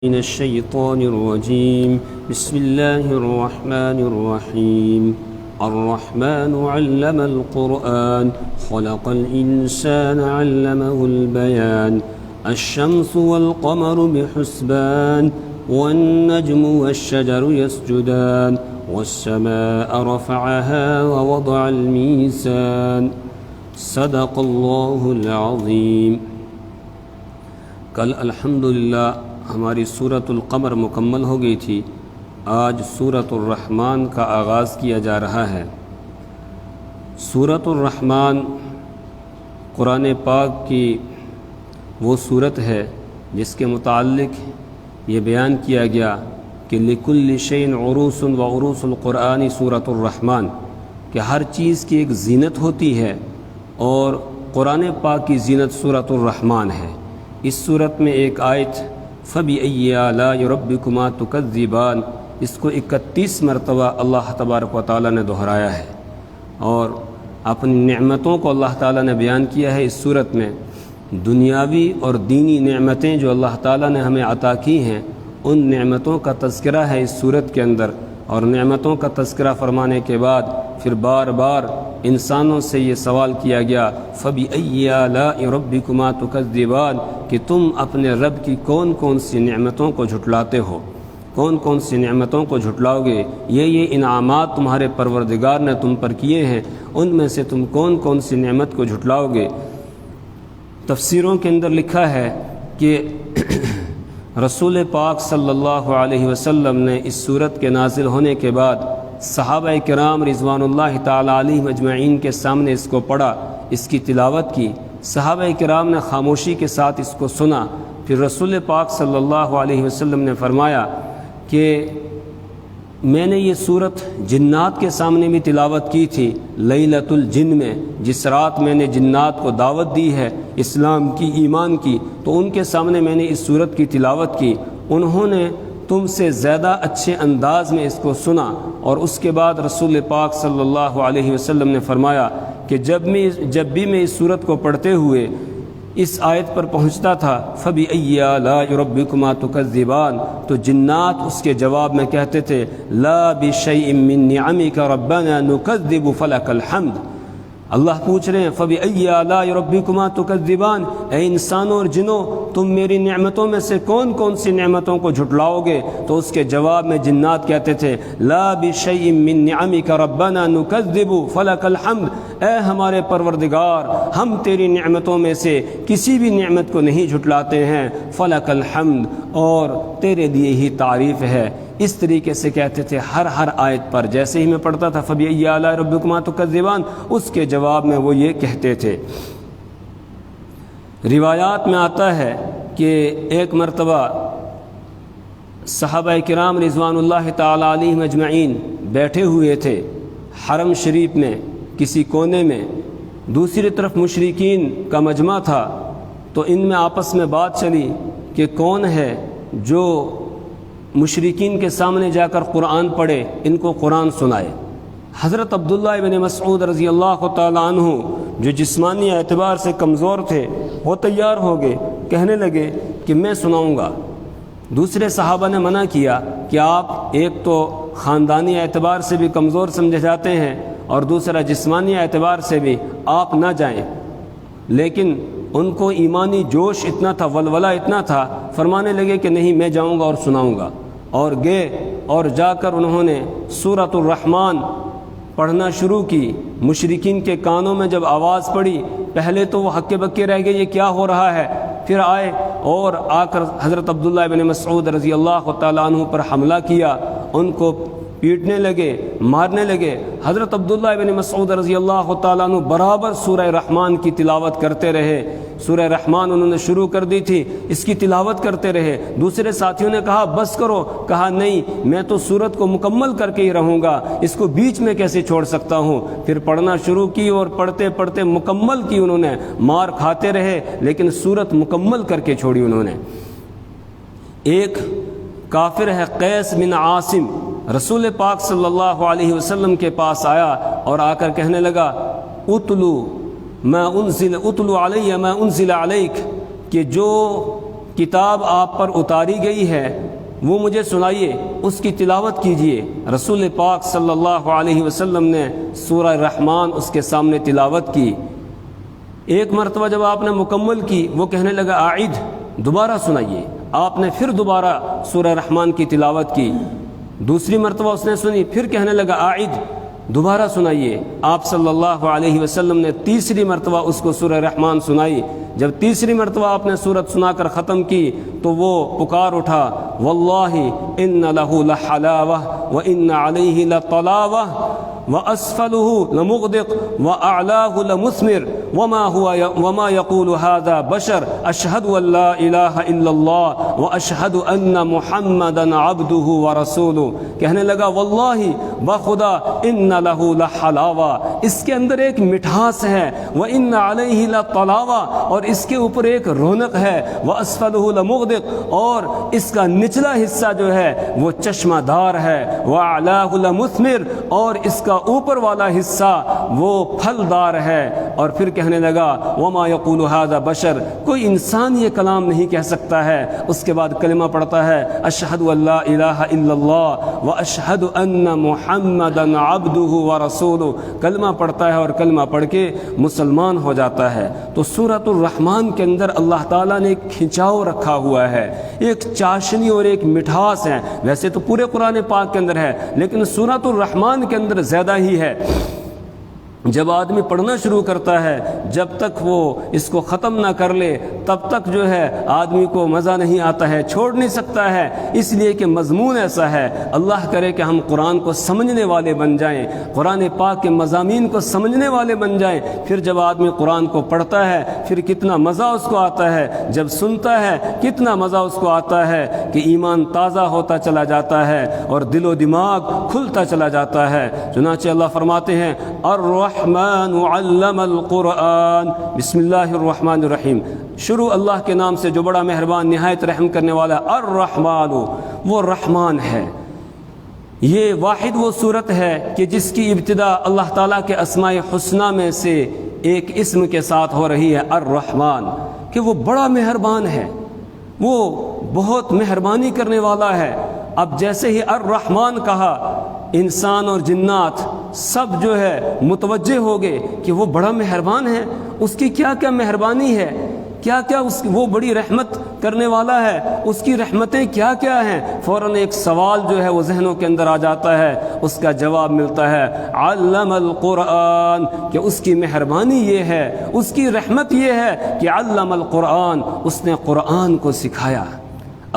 من الشيطان الرجيم. بسم الله الرحمن الرحيم. الرحمن علم القرآن خلق الإنسان علمه البيان. الشمس والقمر بحسبان والنجم والشجر يسجدان والسماء رفعها ووضع الميزان. صدق الله العظيم. کل الحمدللہ ہماری سورۃ القمر مکمل ہو گئی تھی. آج سورۃ الرحمن کا آغاز کیا جا رہا ہے. سورۃ الرحمن قرآن پاک کی وہ سورت ہے جس کے متعلق یہ بیان کیا گیا کہ لکل شیء عروس و عروس القرآن سورۃ الرحمن، کہ ہر چیز کی ایک زینت ہوتی ہے اور قرآن پاک کی زینت سورۃ الرحمن ہے. اس صورت میں ایک آیت فَبِأَيِّ آلَاءِ رَبِّكُمَا تُكَذِّبَانِ، اس کو 31 مرتبہ اللہ تبارک و تعالیٰ نے دہرایا ہے اور اپنی نعمتوں کو اللہ تعالیٰ نے بیان کیا ہے. اس صورت میں دنیاوی اور دینی نعمتیں جو اللہ تعالیٰ نے ہمیں عطا کی ہیں ان نعمتوں کا تذکرہ ہے اس صورت کے اندر. اور نعمتوں کا تذکرہ فرمانے کے بعد پھر بار بار انسانوں سے یہ سوال کیا گیا فَبِأَيِّ آلَاءِ رَبِّكُمَا تُكَذِّبَانِ، کہ تم اپنے رب کی کون کون سی نعمتوں کو جھٹلاتے ہو، کون کون سی نعمتوں کو جھٹلاؤ گے. یہ انعامات تمہارے پروردگار نے تم پر کیے ہیں، ان میں سے تم کون کون سی نعمت کو جھٹلاؤ گے. تفسیروں کے اندر لکھا ہے کہ رسول پاک صلی اللہ علیہ وسلم نے اس صورت کے نازل ہونے کے بعد صحابہ کرام رضوان اللہ تعالی علیہم اجمعین کے سامنے اس کو پڑھا، اس کی تلاوت کی. صحابہ کرام نے خاموشی کے ساتھ اس کو سنا. پھر رسول پاک صلی اللہ علیہ وسلم نے فرمایا کہ میں نے یہ صورت جنات کے سامنے بھی تلاوت کی تھی لیلۃ الجن میں، جس رات میں نے جنات کو دعوت دی ہے اسلام کی، ایمان کی، تو ان کے سامنے میں نے اس صورت کی تلاوت کی. انہوں نے تم سے زیادہ اچھے انداز میں اس کو سنا. اور اس کے بعد رسول پاک صلی اللہ علیہ وسلم نے فرمایا کہ جب بھی میں اس صورت کو پڑھتے ہوئے اس آیت پر پہنچتا تھا فَبِأَيِّ آلَاءِ رَبِّكُمَا تُكَذِّبَانِ، تو جنات اس کے جواب میں کہتے تھے لَا بِشَيْءٍ مِّن نِّعَمِكَ رَبَّنَا نُكَذِّبُ فَلَكَ الْحَمْدُ. اللہ پوچھ رہے ہیں فَبِأَيِّ آلَاءِ رَبِّكُمَا تُكَذِّبَانِ، اے انسانوں اور جنوں تم میری نعمتوں میں سے کون کون سی نعمتوں کو جھٹلاؤ گے. تو اس کے جواب میں جنات کہتے تھے لَا بِشَيْءٍ مِّن نِّعَمِكَ رَبَّنَا نُكَذِّبُ فَلَكَ الْحَمْدُ، اے ہمارے پروردگار ہم تیری نعمتوں میں سے کسی بھی نعمت کو نہیں جھٹلاتے ہیں. فَلَكَ الْحَمْدُ، اور تیرے لیے ہی تعریف ہے. اس طریقے سے کہتے تھے ہر آیت پر. جیسے ہی میں پڑھتا تھا فَبِأَيِّ آلَاءِ رَبِّكُمَا تُكَذِّبَانِ، اس کے جواب میں وہ یہ کہتے تھے. روایات میں آتا ہے کہ ایک مرتبہ صحابہ کرام رضوان اللہ تعالی علیہم اجمعین بیٹھے ہوئے تھے حرم شریف میں کسی کونے میں، دوسری طرف مشرکین کا مجمع تھا. تو ان میں آپس میں بات چلی کہ کون ہے جو مشرکین کے سامنے جا کر قرآن پڑھے، ان کو قرآن سنائے. حضرت عبداللہ ابن مسعود رضی اللہ تعالیٰ عنہ جو جسمانی اعتبار سے کمزور تھے وہ تیار ہو گئے، کہنے لگے کہ میں سناؤں گا. دوسرے صحابہ نے منع کیا کہ آپ ایک تو خاندانی اعتبار سے بھی کمزور سمجھے جاتے ہیں اور دوسرا جسمانی اعتبار سے بھی آپ نہ جائیں. لیکن ان کو ایمانی جوش اتنا تھا، ولولہ اتنا تھا، فرمانے لگے کہ نہیں میں جاؤں گا اور سناؤں گا. اور گئے اور جا کر انہوں نے سورۃ الرحمن پڑھنا شروع کی. مشرکین کے کانوں میں جب آواز پڑی پہلے تو وہ ہکے بکے رہ گئے یہ کیا ہو رہا ہے. پھر آئے اور آ کر حضرت عبداللہ ابن مسعود رضی اللہ تعالیٰ عنہ پر حملہ کیا، ان کو پیٹنے لگے، مارنے لگے. حضرت عبداللہ ابن مسعود رضی اللہ تعالیٰ عنہ برابر سورہ رحمان کی تلاوت کرتے رہے. سورہ رحمان انہوں نے شروع کر دی تھی، اس کی تلاوت کرتے رہے. دوسرے ساتھیوں نے کہا بس کرو، کہا نہیں میں تو سورت کو مکمل کر کے ہی رہوں گا، اس کو بیچ میں کیسے چھوڑ سکتا ہوں. پھر پڑھنا شروع کی اور پڑھتے پڑھتے مکمل کی. انہوں نے مار کھاتے رہے لیکن سورت مکمل کر کے چھوڑی انہوں نے. ایک کافر ہے قیس بن عاصم، رسول پاک صلی اللہ علیہ وسلم کے پاس آیا اور آ کر کہنے لگا اتلو علی ما انزل علیک، کہ کتاب آپ پر اتاری گئی ہے وہ مجھے سنائیے، اس کی تلاوت کیجئے۔ رسول پاک صلی اللہ علیہ وسلم نے سورہ رحمان اس کے سامنے تلاوت کی۔ ایک مرتبہ جب آپ نے مکمل کی، وہ کہنے لگا اعد، دوبارہ سنائیے۔ آپ نے پھر دوبارہ سورہ رحمان کی تلاوت کی۔ دوسری مرتبہ اس نے سنی، پھر کہنے لگا اعد، دوبارہ سنائیے۔ آپ صلی اللہ علیہ وسلم نے تیسری مرتبہ اس کو سورہ رحمان سنائی۔ جب تیسری مرتبہ آپ نے سورت سنا کر ختم کی تو وہ پکار اٹھا، واللہ ان لہ لحلاوہ وان علیہ لطلاوہ واسفلہ لمغدق واعلاہ لمثمر وما یقول هذا بشر اشہد ان لا الہ الا اللہ واشہد ان محمدا عبدہ ورسولہ۔ کہنے لگا واللہ بخدا ان لہ لحلاوہ، اس کے اندر ایک مٹھاس ہے، وان علیہ لطلاوہ، اور اس کے اوپر ایک رونق ہے، واسفلہ لمغدق، اور اس کا نچلا حصہ جو ہے وہ چشمہ دار ہے، واعلاہ لمثمر، اور اس کا اوپر والا حصہ وہ پھلدار ہے۔ اور پھر کہنے لگا وما یقول هذا بشر، کوئی انسان یہ کلام نہیں کہہ سکتا ہے۔ اس کے بعد کلمہ پڑھتا ہے اشہد ان لا الہ الا اللہ واشہد ان محمدا عبدہ ورسولہ، کلمہ پڑھتا ہے اور کلمہ پڑھ کے مسلمان ہو جاتا ہے۔ تو سورۃ الرحمن کے اندر اللہ تعالیٰ نے ایک کھنچاؤ رکھا ہوا ہے، ایک چاشنی اور ایک مٹھاس ہے۔ ویسے تو پورے قرآن پاک کے اندر ہے، لیکن سورۃ الرحمن کے اندر زیادہ ہی ہے۔ جب آدمی پڑھنا شروع کرتا ہے، جب تک وہ اس کو ختم نہ کر لے تب تک جو ہے آدمی کو مزہ نہیں آتا ہے، چھوڑ نہیں سکتا ہے، اس لیے کہ مضمون ایسا ہے۔ اللہ کرے کہ ہم قرآن کو سمجھنے والے بن جائیں، قرآن پاک کے مضامین کو سمجھنے والے بن جائیں۔ پھر جب آدمی قرآن کو پڑھتا ہے پھر کتنا مزہ اس کو آتا ہے، جب سنتا ہے کتنا مزہ اس کو آتا ہے کہ ایمان تازہ ہوتا چلا جاتا ہے اور دل و دماغ کھلتا چلا جاتا ہے۔ چنانچہ اللہ فرماتے ہیں الرحمن علم القرآن، بسم اللہ الرحمن الرحیم، شروع اللہ کے نام سے جو بڑا مہربان نہایت رحم کرنے والا۔ الرحمن، وہ رحمان ہے۔ یہ واحد وہ صورت ہے کہ جس کی ابتدا اللہ تعالیٰ کے اسماء حسنی میں سے ایک اسم کے ساتھ ہو رہی ہے، الرحمن، کہ وہ بڑا مہربان ہے، وہ بہت مہربانی کرنے والا ہے۔ اب جیسے ہی الرحمن کہا، انسان اور جنات سب جو ہے متوجہ ہو گئے کہ وہ بڑا مہربان ہے، اس کی کیا کیا مہربانی ہے، کیا کیا وہ بڑی رحمت کرنے والا ہے، اس کی رحمتیں کیا کیا ہیں۔ فوراً ایک سوال جو ہے وہ ذہنوں کے اندر آ جاتا ہے، اس کا جواب ملتا ہے علم القرآن، کہ اس کی مہربانی یہ ہے، اس کی رحمت یہ ہے کہ علم القرآن، اس نے قرآن کو سکھایا۔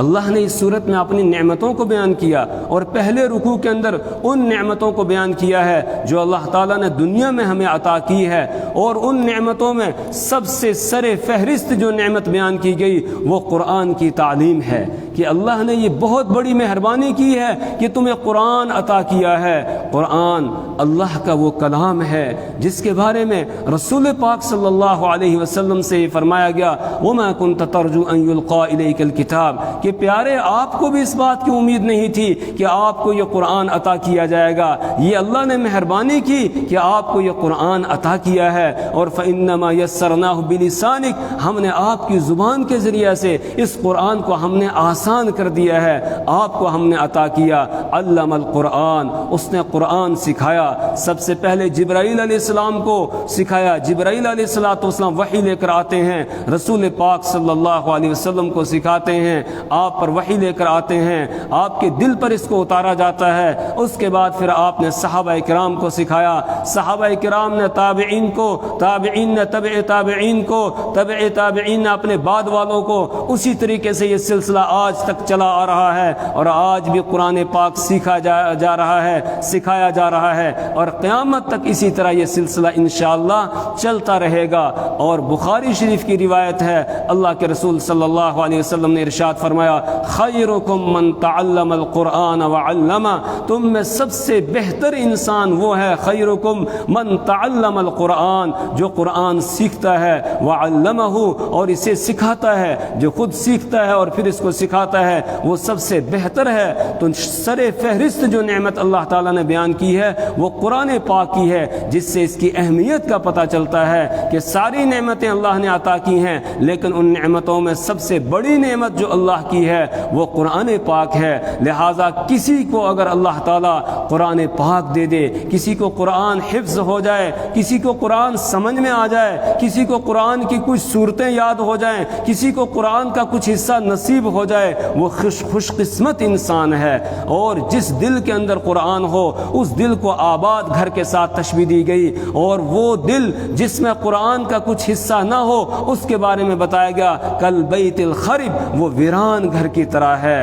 اللہ نے اس صورت میں اپنی نعمتوں کو بیان کیا، اور پہلے رکوع کے اندر ان نعمتوں کو بیان کیا ہے جو اللہ تعالیٰ نے دنیا میں ہمیں عطا کی ہے، اور ان نعمتوں میں سب سے سر فہرست جو نعمت بیان کی گئی وہ قرآن کی تعلیم ہے، کہ اللہ نے یہ بہت بڑی مہربانی کی ہے کہ تمہیں قرآن عطا کیا ہے۔ قرآن اللہ کا وہ کلام ہے جس کے بارے میں رسول پاک صلی اللہ علیہ وسلم سے یہ فرمایا گیا وَمَا كُنْتَ تَرْجُو أَن يُلْقَى إِلَيْكَ الْكِتَابِ، کہ پیارے آپ کو بھی اس بات کی امید نہیں تھی کہ آپ کو یہ قرآن عطا کیا جائے گا، یہ اللہ نے مہربانی کی کہ آپ کو یہ قرآن عطا کیا ہے۔ اور فَإِنَّمَا يَسَّرْنَاهُ بِلِسَانِكَ، ہم نے آپ کی زبان کے ذریعے سے اس قرآن کو ہم نے آسان کر دیا ہے، آپ کو ہم نے عطا کیا۔ علم القرآن، اس نے قرآن سکھایا۔ سب سے پہلے جبرائیل علیہ السلام کو سکھایا۔ جبرائیل علیہ السلام وحی لے کر آتے ہیں، رسول پاک صلی اللہ علیہ وسلم کو سکھاتے ہیں، آپ پر وحی لے کر آتے ہیں، آپ کے دل پر اس کو اتارا جاتا ہے۔ اس کے بعد پھر آپ نے صحابہ کرام کو سکھایا، صحابہ کرام نے تابعین کو، تابعین نے تبع تابعین کو، تبع تابعین نے اپنے بعد والوں کو۔ اسی طریقے سے یہ سلسلہ آج تک چلا آ رہا ہے، اور آج بھی قرآن پاک سیکھا جا رہا ہے، سکھایا جا رہا ہے، اور قیامت تک اسی طرح یہ سلسلہ انشاءاللہ چلتا رہے گا۔ اور بخاری شریف کی روایت ہے، اللہ کے رسول صلی اللہ علیہ وسلم نے ارشاد فرمایا خیرکم من تعلم القرآن وعلمہ، تم میں سب سے بہتر انسان وہ ہے، خیرکم من تعلم القرآن، جو قرآن سیکھتا ہے، وعلمہ، اور اسے سکھاتا ہے، جو خود سیکھتا ہے اور پھر اس کو سکھاتا آتا ہے وہ سب سے بہتر ہے، تو سر فہرست جو نعمت اللہ تعالیٰ نے بیان کی ہے وہ قرآن پاک کی ہے، جس سے اس کی اہمیت کا پتہ چلتا ہے کہ ساری نعمتیں اللہ نے عطا کی ہیں، لیکن ان نعمتوں میں سب سے بڑی نعمت جو اللہ کی ہے وہ قرآن پاک ہے۔ لہٰذا کسی کو اگر اللہ تعالیٰ قرآن پاک دے دے، کسی کو قرآن حفظ ہو جائے، کسی کو قرآن سمجھ میں آ جائے، کسی کو قرآن کی کچھ صورتیں یاد ہو جائیں، کسی کو قرآن کا کچھ حصہ نصیب ہو جائے، وہ خوش قسمت انسان ہے۔ اور جس دل کے اندر قرآن ہو اس دل کو آباد گھر کے ساتھ تشبیہ دی گئی، اور وہ دل جس میں قرآن کا کچھ حصہ نہ ہو اس کے بارے میں بتایا گیا کل بیت الخرب، وہ ویران گھر کی طرح ہے۔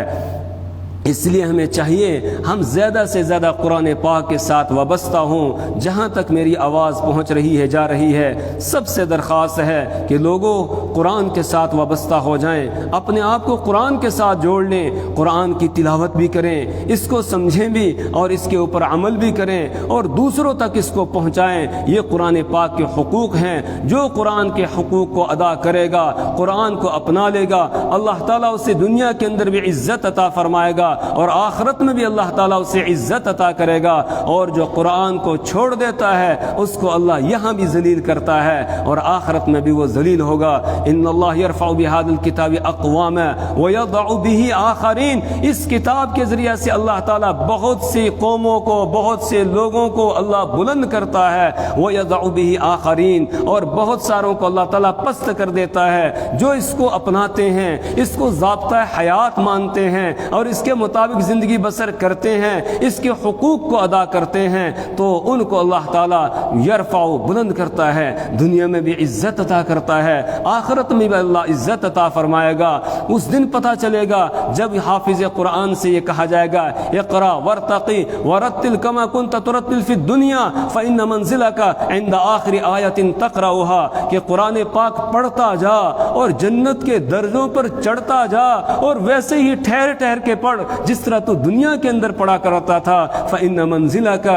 اس لیے ہمیں چاہیے ہم زیادہ سے زیادہ قرآن پاک کے ساتھ وابستہ ہوں۔ جہاں تک میری آواز پہنچ رہی ہے جا رہی ہے، سب سے درخواست ہے کہ لوگوں قرآن کے ساتھ وابستہ ہو جائیں، اپنے آپ کو قرآن کے ساتھ جوڑ لیں، قرآن کی تلاوت بھی کریں، اس کو سمجھیں بھی اور اس کے اوپر عمل بھی کریں اور دوسروں تک اس کو پہنچائیں۔ یہ قرآن پاک کے حقوق ہیں، جو قرآن کے حقوق کو ادا کرے گا، قرآن کو اپنا لے گا، اللہ تعالیٰ اسے دنیا کے اندر بھی عزت عطا فرمائے گا اور آخرت میں بھی اللہ تعالیٰ اسے عزت عطا کرے گا۔ اور جو قرآن کو چھوڑ دیتا ہے اس کو اللہ یہاں بھی ذلیل کرتا ہے اور آخرت میں بھی وہ ذلیل ہوگا۔ ان اللہ یرفع بہذا الکتاب اقواما ویضع به آخرین، اس کتاب کے ذریعے سے اللہ تعالیٰ بہت سی قوموں کو، بہت سے لوگوں کو اللہ بلند کرتا ہے، ویضع به آخرین، اور بہت ساروں کو اللہ تعالیٰ پست کر دیتا ہے۔ جو اس کو اپناتے ہیں، اس کو ضابطہ حیات مانتے ہیں اور اس کے مطابق زندگی بسر کرتے ہیں، اس کے حقوق کو ادا کرتے ہیں، تو ان کو اللہ تعالیٰ یرفع، بلند کرتا ہے، دنیا میں بھی عزت عطا کرتا ہے، آخرت میں بھی اللہ عزت عطا فرمائے گا۔ اس دن پتہ چلے گا جب حافظ قرآن سے یہ کہا جائے گا اقرا وارتقی ورتل کما کنت ترتل فی الدنیا فإن منزلک عند آخر آیت تقرأها، کہ قرآن پاک پڑھتا جا اور جنت کے درجوں پر چڑھتا جا اور ویسے ہی ٹھہر ٹھہر کے پڑھ جس طرح تو دنیا کے اندر پڑھا کرتا تھا۔ فإن منزلک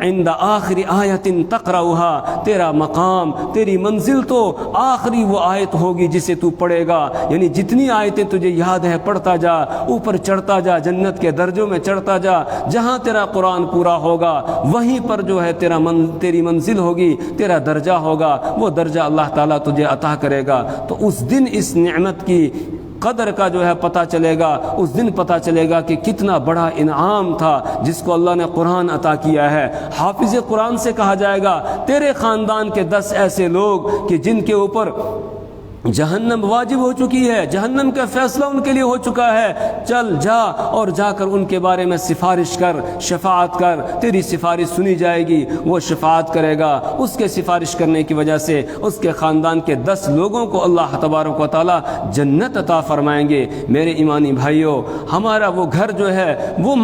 عند آخر آیت تقرأها، تیرا مقام، تیری منزل تو آخری وہ آیت ہوگی جسے تو پڑھے گا، یعنی جتنی آیتیں تجھے یاد ہے پڑھتا جا، اوپر چڑھتا جا، جنت کے درجوں میں چڑھتا جا، جہاں تیرا قرآن پورا ہوگا وہیں پر جو ہے تیری منزل ہوگی، تیرا درجہ ہوگا، وہ درجہ اللہ تعالیٰ تجھے عطا کرے گا۔ تو اس دن اس نعمت کی قدر کا جو ہے پتہ چلے گا، اس دن پتہ چلے گا کہ کتنا بڑا انعام تھا جس کو اللہ نے قرآن عطا کیا ہے۔ حافظ قرآن سے کہا جائے گا تیرے خاندان کے 10 ایسے لوگ کہ جن کے اوپر جہنم واجب ہو چکی ہے، جہنم کا فیصلہ ان کے لیے ہو چکا ہے، چل جا اور جا کر ان کے بارے میں سفارش کر، شفاعت کر، تیری سفارش سنی جائے گی۔ وہ شفاعت کرے گا، اس کے سفارش کرنے کی وجہ سے اس کے خاندان کے 10 لوگوں کو اللہ تبارک و تعالی جنت عطا فرمائیں گے۔ میرے ایمانی بھائیوں، ہمارا وہ گھر جو ہے وہ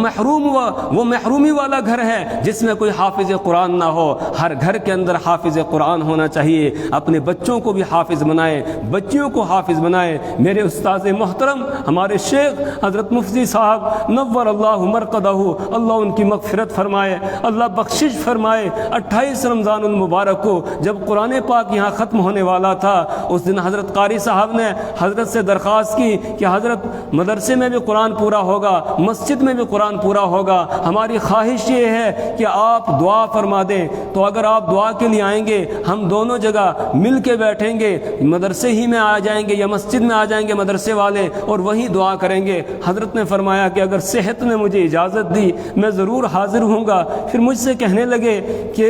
محرومی والا گھر ہے جس میں کوئی حافظ قرآن نہ ہو۔ ہر گھر کے اندر حافظ قرآن ہونا چاہیے، اپنے بچوں کو بھی حافظ بنائیں، بچیوں کو حافظ بنائے۔ میرے استاد محترم ہمارے شیخ حضرت مفتی صاحب نور اللہ مرقدہ، اللہ ان کی مغفرت فرمائے، اللہ بخشش فرمائے، 28 رمضان المبارک کو جب قرآن پاک یہاں ختم ہونے والا تھا، اس دن حضرت قاری صاحب نے حضرت سے درخواست کی کہ حضرت مدرسے میں بھی قرآن پورا ہوگا، مسجد میں بھی قرآن پورا ہوگا، ہماری خواہش یہ ہے کہ آپ دعا فرما دیں۔ تو اگر آپ دعا کے لیے آئیں گے ہم دونوں جگہ مل کے بیٹھیں گے، مدرسے ہی میں آ جائیں گے یا مسجد میں آ جائیں گے مدرسے والے اور وہیں دعا کریں گے۔ حضرت نے فرمایا کہ اگر صحت نے مجھے اجازت دی میں ضرور حاضر ہوں گا۔ پھر مجھ سے کہنے لگے کہ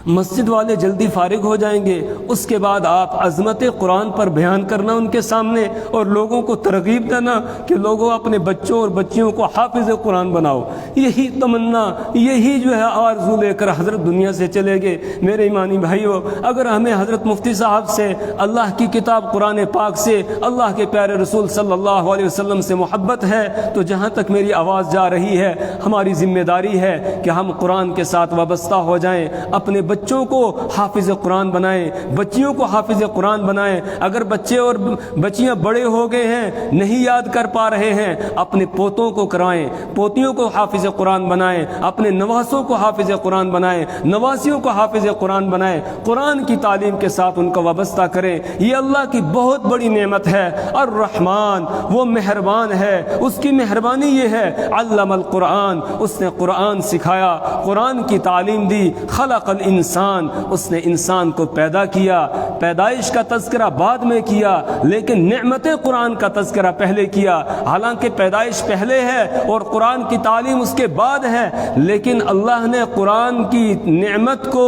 مسجد والے جلدی فارغ ہو جائیں گے، اس کے بعد آپ عظمت قرآن پر بیان کرنا ان کے سامنے اور لوگوں کو ترغیب دینا کہ لوگوں اپنے بچوں اور بچیوں کو حافظ قرآن بناؤ۔ یہی تمنا، یہی جو ہے آرزو لے کر حضرت دنیا سے چلے گئے۔ میرے ایمانی بھائیوں، اگر ہمیں حضرت مفتی صاحب سے، اللہ کی کتاب قرآن پاک سے، اللہ کے پیارے رسول صلی اللہ علیہ وسلم سے محبت ہے تو جہاں تک میری آواز جا رہی ہے ہماری ذمہ داری ہے کہ ہم قرآن کے ساتھ وابستہ ہو جائیں، اپنے بچوں کو حافظ قرآن بنائیں، بچیوں کو حافظ قرآن بنائیں۔ اگر بچے اور بچیاں بڑے ہو گئے ہیں، نہیں یاد کر پا رہے ہیں، اپنے پوتوں کو کرائیں، پوتیوں کو حافظ قرآن بنائیں، اپنے نواسوں کو حافظ قرآن بنائیں، نواسیوں کو حافظ قرآن بنائیں، قرآن کی تعلیم کے ساتھ ان کو وابستہ کریں۔ یہ اللہ کی بہت بڑی نعمت ہے۔ الرحمن، وہ مہربان ہے، اس کی مہربانی یہ ہے علم القرآن، اس نے قرآن سکھایا، قرآن کی تعلیم دی۔ خلق الانسان، اس نے انسان کو پیدا کیا۔ پیدائش کا تذکرہ بعد میں کیا، لیکن نعمت قرآن کا تذکرہ پہلے کیا۔ حالانکہ پیدائش پہلے ہے اور قرآن کی تعلیم اس کے بعد ہے، لیکن اللہ نے قرآن کی نعمت کو،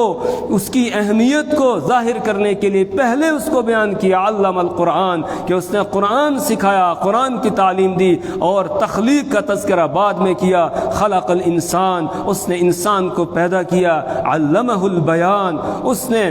اس کی اہمیت کو ظاہر کرنے کے لیے پہلے اس کو بیان کیا، علم القرآن، کہ اس نے قرآن سکھایا، قرآن کی تعلیم دی، اور تخلیق کا تذکرہ بعد میں کیا۔ خلق الانسان، اس نے انسان کو پیدا کیا۔ علمہ البیان، اس نے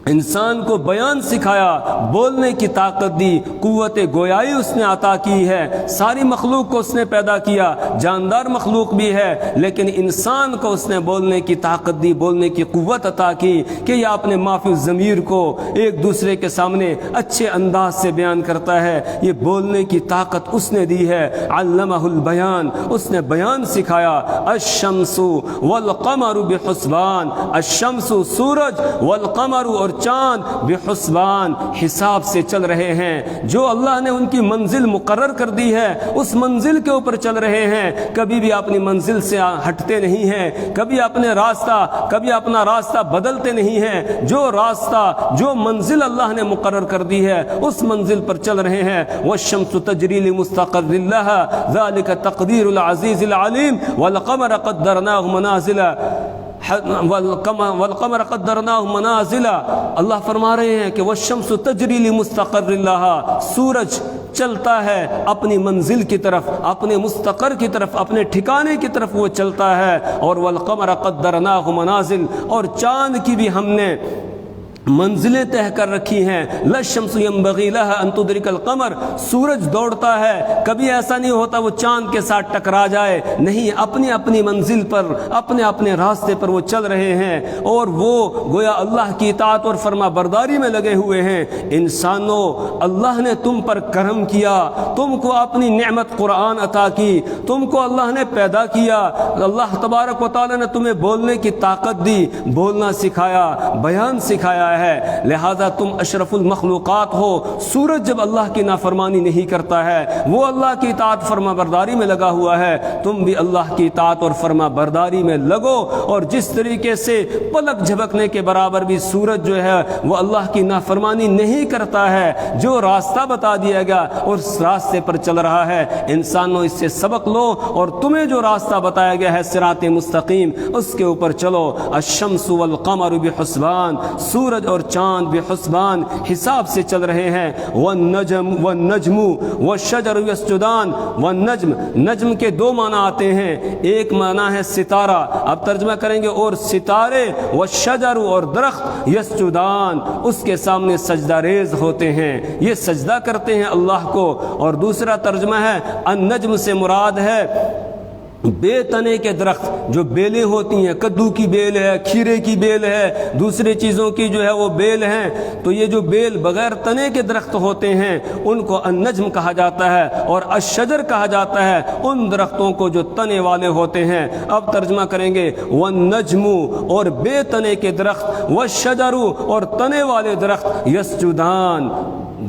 انسان کو بیان سکھایا، بولنے کی طاقت دی، قوت گویائی اس نے عطا کی ہے۔ ساری مخلوق کو اس نے پیدا کیا، جاندار مخلوق بھی ہے، لیکن انسان کو اس نے بولنے کی طاقت دی، بولنے کی قوت عطا کی کہ یہ اپنے معافی الضمیر کو ایک دوسرے کے سامنے اچھے انداز سے بیان کرتا ہے۔ یہ بولنے کی طاقت اس نے دی ہے۔ علمہ البیان، اس نے بیان سکھایا۔ الشمس والقمر بحسبان، الشمس سورج، والقمر اور چاند بحسبان، حساب سے چل رہے ہیں۔ جو اللہ نے ان کی منزل مقرر کر دی ہے، اس منزل کے اوپر چل رہے ہیں، کبھی بھی اپنی منزل سے ہٹتے نہیں ہیں، کبھی اپنا راستہ بدلتے نہیں ہیں۔ جو راستہ، جو منزل اللہ نے مقرر کر دی ہے، اس منزل پر چل رہے ہیں۔ والشمس تجری لمستقر لها ذلك تقدیر العزیز العلیم والقمر قدرناه منازل والقمر قدرناه منازل۔ اللہ فرما رہے ہیں کہ والشمس تجری لمستقر لها، سورج چلتا ہے اپنی منزل کی طرف، اپنے مستقر کی طرف، اپنے ٹھکانے کی طرف وہ چلتا ہے۔ اور والقمر قدرناه منازل، اور چاند کی بھی ہم نے منزلیں طے کر رکھی ہیں۔ لا الشمس ينبغي لها ان تدرك القمر، سورج دوڑتا ہے، کبھی ایسا نہیں ہوتا وہ چاند کے ساتھ ٹکرا جائے، نہیں، اپنی اپنی منزل پر، اپنے اپنے راستے پر وہ چل رہے ہیں، اور وہ گویا اللہ کی اطاعت اور فرما برداری میں لگے ہوئے ہیں۔ انسانوں، اللہ نے تم پر کرم کیا، تم کو اپنی نعمت قرآن عطا کی، تم کو اللہ نے پیدا کیا، اللہ تبارک و تعالی نے تمہیں بولنے کی طاقت دی، بولنا سکھایا، بیان سکھایا ہے، لہذا تم اشرف المخلوقات ہو۔ سورج جب اللہ کی نافرمانی نہیں کرتا ہے، وہ اللہ کی اطاعت فرما برداری میں لگا ہوا ہے، تم بھی اللہ کی اطاعت اور فرما برداری میں لگو۔ اور جس طریقے سے پلک جھپکنے کے برابر بھی سورج جو ہے وہ اللہ کی نافرمانی نہیں کرتا ہے، جو راستہ بتا دیا گیا اس راستے پر چل رہا ہے۔ انسانوں، اس سے سبق لو اور تمہیں جو راستہ بتایا گیا ہے صراط مستقیم، اس کے اوپر چلو۔ الشمس والقمر بحسبان، سورج اور چاند بحسبان، حساب سے چل رہے ہیں۔ والنجم والشجر یسجدان، والنجم، نجم کے دو معنی آتے ہیں، ایک معنی ہے ستارہ، اب ترجمہ کریں گے، اور ستارے، والشجر، اور درخت، یسجدان، اس کے سامنے سجدہ ریز ہوتے ہیں، یہ سجدہ کرتے ہیں اللہ کو۔ اور دوسرا ترجمہ ہے النجم سے مراد ہے بے تنے کے درخت، جو بیلیں ہوتی ہیں، کدو کی بیل ہے، کھیرے کی بیل ہے، دوسری چیزوں کی جو ہے وہ بیل ہیں، تو یہ جو بیل بغیر تنے کے درخت ہوتے ہیں ان کو النجم کہا جاتا ہے، اور الشجر کہا جاتا ہے ان درختوں کو جو تنے والے ہوتے ہیں۔ اب ترجمہ کریں گے والنجم، اور بے تنے کے درخت، والشجر، اور تنے والے درخت، یسجدان،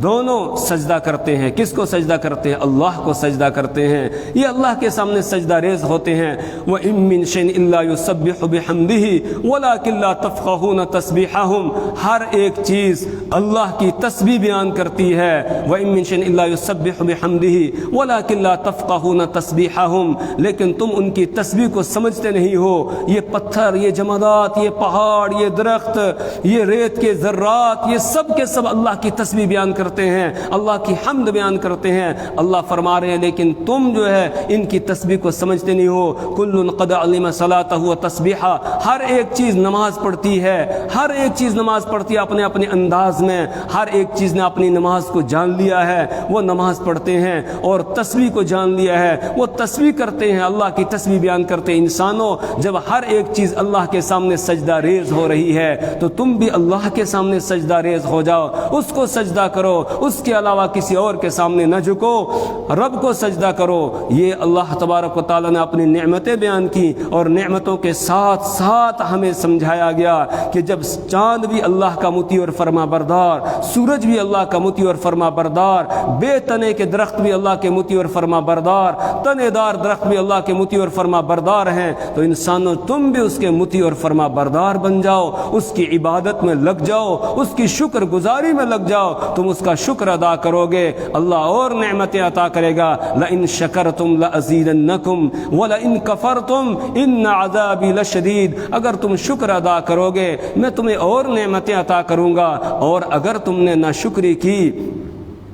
دونوں سجدہ کرتے ہیں۔ کس کو سجدہ کرتے ہیں؟ اللہ کو سجدہ کرتے ہیں، یہ اللہ کے سامنے سجدہ ریز ہوتے ہیں۔ وَإِن مِّن شَيْءٍ إِلَّا يُسَبِّحُ بِحَمْدِهِ وَلَٰكِن لَّا تَفْقَهُونَ تَسْبِيحَهُمْ، ہر ایک چیز اللہ کی تسبیح بیان کرتی ہے۔ وَإِن مِّن شَيْءٍ إِلَّا يُسَبِّحُ بِحَمْدِهِ وَلَٰكِن لَّا تَفْقَهُونَ تَسْبِيحَهُمْ، لیکن تم ان کی تسبیح کو سمجھتے نہیں ہو۔ یہ پتھر، یہ جمادات، یہ پہاڑ، یہ درخت، یہ ریت کے ذرات، یہ سب کے سب اللہ کی تسبیح بیان کرتے کرتے ہیں, اللہ کی حمد بیان کرتے ہیں. اللہ فرما رہے ہیں لیکن تم جو ہے ان کی تسبیح کو سمجھتے نہیں ہو. کل قد علم صلاته وتسبیحہ, ہر ایک چیز نماز پڑھتی ہے, ہر ایک چیز نماز پڑھتی ہے اپنے اپنے انداز میں. ہر ایک چیز نے اپنی نماز کو جان لیا ہے, وہ نماز پڑھتے ہیں. اور تسبیح کو جان لیا ہے, وہ تسبیح کرتے ہیں, اللہ کی تسبیح بیان کرتے ہیں. انسانوں, جب ہر ایک چیز اللہ کے سامنے سجدہ ریز ہو رہی ہے تو تم بھی اللہ کے سامنے سجدہ ریز ہو جاؤ, اس کو سجدہ کرو, اس کے علاوہ کسی اور کے سامنے نہ جھکو, رب کو سجدہ کرو. یہ اللہ تبارک و تعالیٰ نے اپنی نعمتیں بیان کی, اور نعمتوں کے ساتھ ساتھ ہمیں سمجھایا گیا کہ جب چاند بھی اللہ کا مطیع اور فرما بردار, سورج بھی اللہ کا مطیع اور فرما بردار, بے تنے کے درخت بھی اللہ کے مطیع اور فرما بردار, تنے دار درخت بھی اللہ کے مطیع اور فرما بردار ہیں, تو انسانوں تم بھی اس کے مطیع اور فرما بردار بن جاؤ, اس کی عبادت میں لگ جاؤ, اس کی شکر گزاری میں لگ جاؤ. تم اس کا شکر ادا کرو گے, اللہ اور نعمتیں عطا کرے گا. لئن شکرتم لازیدنکم ولئن کفرتم ان عذابی لشدید. اگر تم شکر ادا کرو گے میں تمہیں اور نعمتیں عطا کروں گا, اور اگر تم نے ناشکری کی,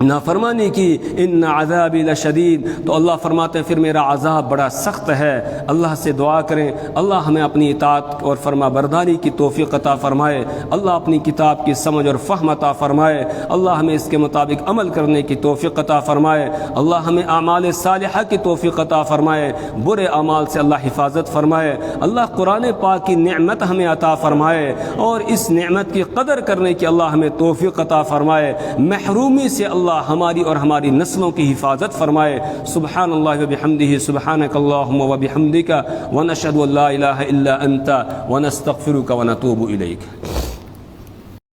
نافرمانی کی, ان عذابی لشدید, تو اللہ فرماتے ہیں پھر میرا عذاب بڑا سخت ہے. اللہ سے دعا کریں اللہ ہمیں اپنی اطاعت اور فرما برداری کی توفیق عطا فرمائے, اللہ اپنی کتاب کی سمجھ اور فہم عطا فرمائے, اللہ ہمیں اس کے مطابق عمل کرنے کی توفیق عطا فرمائے, اللہ ہمیں اعمال صالحہ کی توفیق عطا فرمائے, برے اعمال سے اللہ حفاظت فرمائے. اللہ قرآن پاک کی نعمت ہمیں عطا فرمائے, اور اس نعمت کی قدر کرنے کی اللہ ہمیں توفیق عطا فرمائے. محرومی سے اللہ ہماری اور ہماری نسلوں کی حفاظت فرمائے. سبحان اللہ و بحمدہ, سبحانک اللہم و بحمدک, ونشہد ان لا الہ الا انت, ونستغفرک ونتوب الیک.